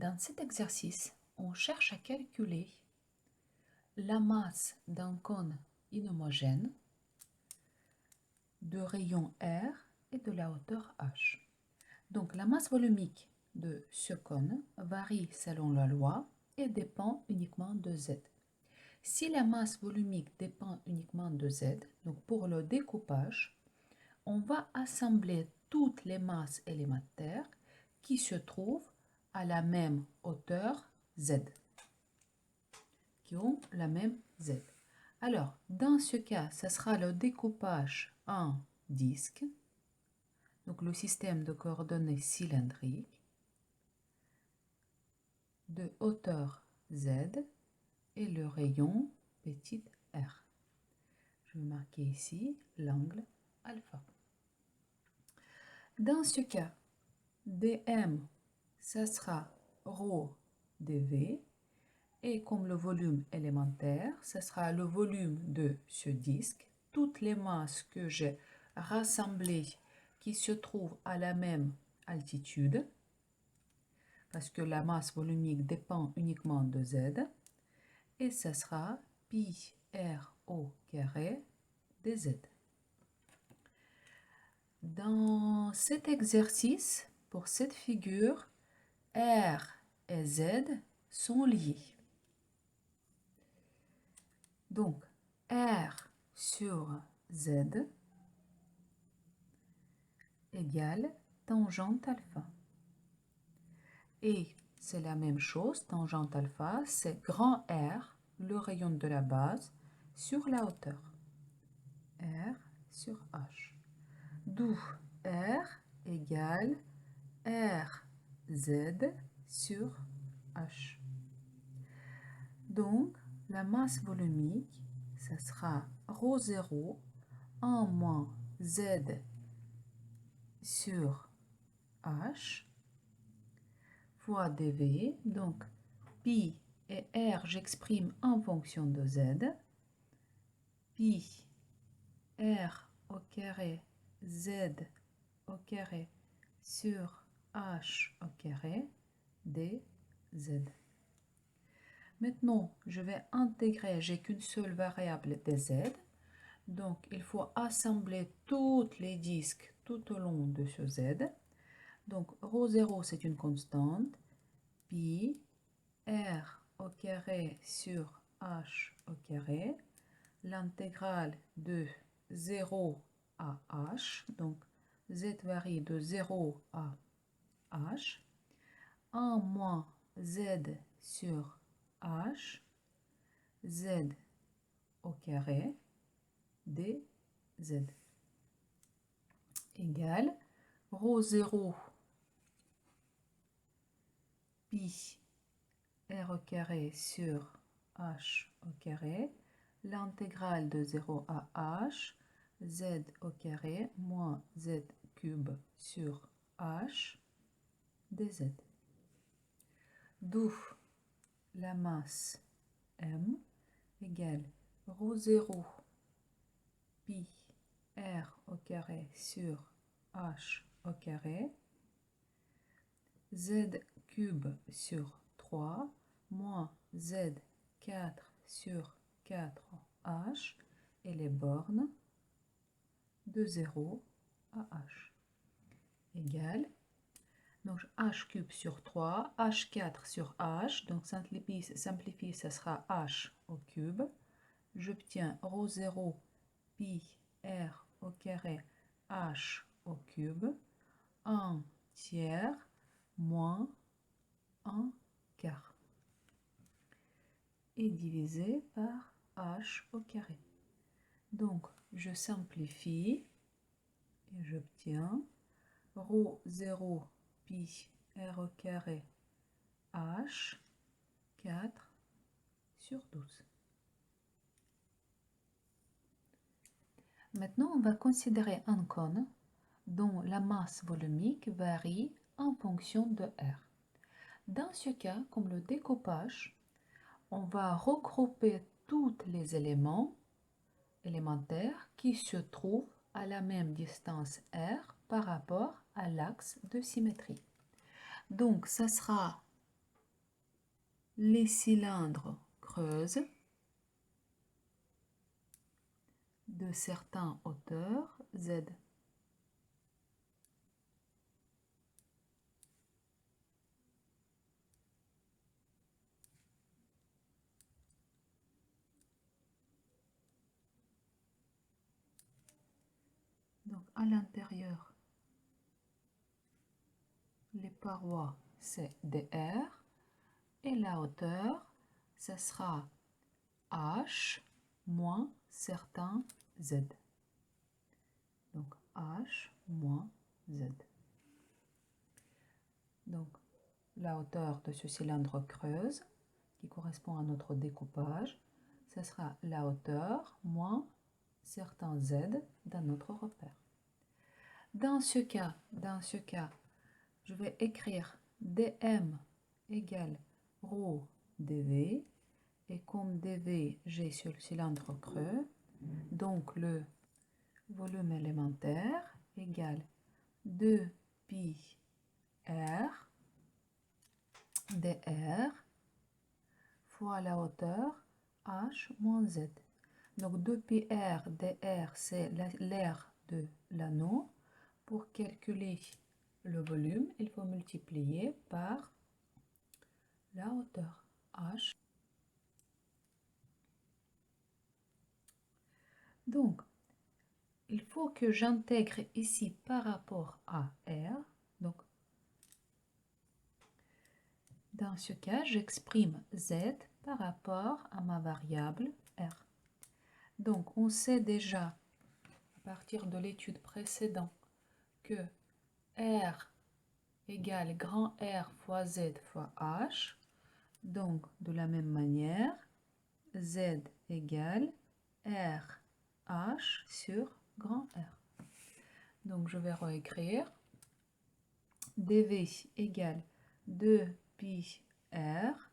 Dans cet exercice, on cherche à calculer la masse d'un cône inhomogène de rayon R et de la hauteur H. Donc la masse volumique de ce cône varie selon la loi et dépend uniquement de Z. Si la masse volumique dépend uniquement de Z, donc pour le découpage, on va assembler toutes les masses élémentaires qui se trouvent à la même hauteur Z, qui ont la même Z. Alors, dans ce cas, ce sera le découpage en disque, donc le système de coordonnées cylindriques, de hauteur Z et le rayon petit r. Je vais marquer ici l'angle alpha. Dans ce cas, dm, ça sera rho dv, et comme le volume élémentaire, ce sera le volume de ce disque. Toutes les masses que j'ai rassemblées qui se trouvent à la même altitude, parce que la masse volumique dépend uniquement de Z, et ce sera pi r au carré dz. Dans cet exercice, pour cette figure, R et Z sont liés. Donc, R sur Z égale tangente alpha. Et c'est la même chose, tangente alpha, c'est grand R, le rayon de la base, sur la hauteur. R sur H. D'où R égale RZ sur H. Donc, la masse volumique, ça sera ρ0 1 moins Z sur H fois dV. Donc, pi et R, j'exprime en fonction de Z. Pi R au carré Z au carré sur H au carré dz. Maintenant, je vais intégrer, j'ai qu'une seule variable dz, donc il faut assembler tous les disques tout au long de ce z. Donc ρ0 c'est une constante, pi r au carré sur h au carré, l'intégrale de 0 à h, donc z varie de 0 à h, 1 moins z sur h, z au carré dz égale ρ0 pi r au carré sur h au carré, l'intégrale de 0 à h, z au carré moins z cube sur h dz. D'où la masse m égale ρ0 pi r au carré sur h au carré, z cube sur 3 moins z4 sur 4h et les bornes de 0 à h égale, donc h cube sur 3, h4 sur h, donc simplifie, ça sera h au cube. J'obtiens ρ0 pi r au carré h au cube, 1 tiers moins 1 quart, et divisé par h au carré. Donc, je simplifie et j'obtiens ρ0 pi r au carré h 4 sur 12. Maintenant, on va considérer un cône dont la masse volumique varie en fonction de R. Dans ce cas, comme le découpage, on va regrouper tous les éléments élémentaires qui se trouvent à la même distance R par rapport à l'axe de symétrie. Donc, ça sera les cylindres creusent de certaines hauteurs Z. Donc à l'intérieur, les parois c'est DR et la hauteur, ça sera H moins certain Z. Donc H moins Z. Donc la hauteur de ce cylindre creuse, qui correspond à notre découpage, ça sera la hauteur moins certain Z dans notre repère. Dans ce cas, je vais écrire dm égale ρ dv. Et comme dv, j'ai sur le cylindre creux, donc le volume élémentaire égale 2pi r dr fois la hauteur h moins z. Donc 2pi r dr, c'est l'air de l'anneau. Pour calculer le volume, il faut multiplier par la hauteur h. Donc, il faut que j'intègre ici par rapport à R. Donc, dans ce cas, j'exprime Z par rapport à ma variable R. Donc, on sait déjà, à partir de l'étude précédente, que R égale grand R fois Z fois H. Donc, de la même manière, Z égale RH sur grand R. Donc, je vais réécrire. dv égale 2pi r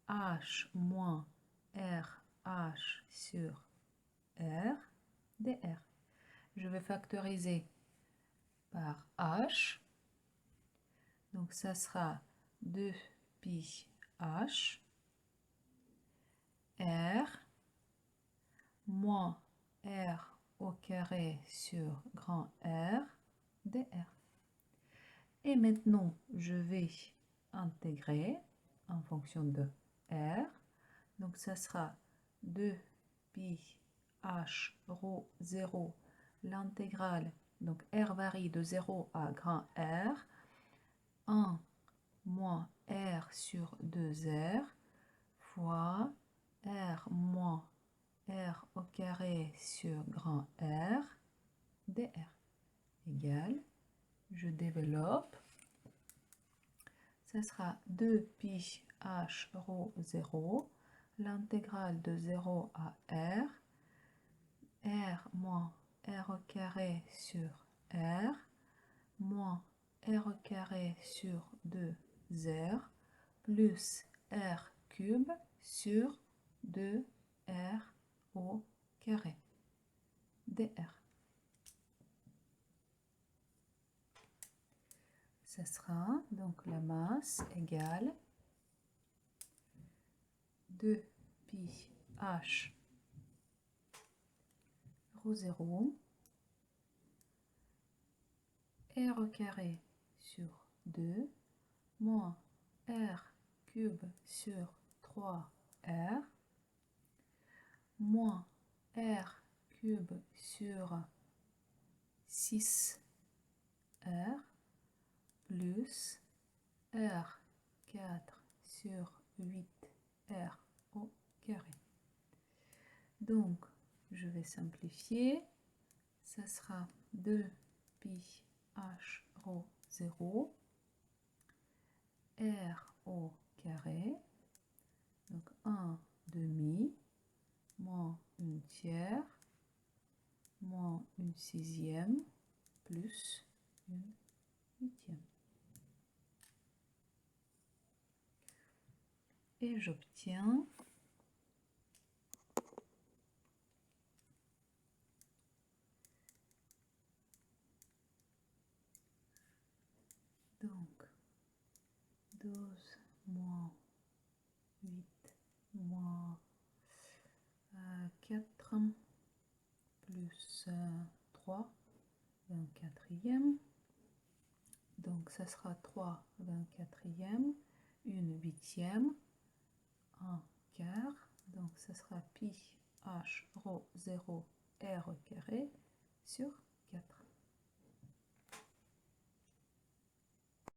h moins RH sur R dr. Je vais factoriser par h. Donc, ça sera 2pi h r moins r au carré sur grand R dr. Et maintenant, je vais intégrer en fonction de R. Donc, ça sera 2pi h rho 0, l'intégrale. Donc, R varie de 0 à grand R. 1 moins R sur 2R fois R moins R au carré sur grand R dr égale, je développe, ça sera 2pi h rho 0, l'intégrale de 0 à R moins R au carré sur R, moins R au carré sur 2R, plus R cube sur 2R au carré, dr. Ce sera donc la masse égale 2pi h rho 0 R au carré sur 2 moins R cube sur 3R moins R cube sur 6R plus R4 sur 8R au carré. Donc, je vais simplifier. Ça sera 2pi h rho 0 R au carré. Donc, 1 demi moins 1 tiers moins 1 sixième plus 1 huitième. Et j'obtiens donc 12 moins 8 moins 4 plus 3, 24e. Donc, ça sera 3 24e, une huitième, un quart. Donc, ça sera pi h rho 0 r carré sur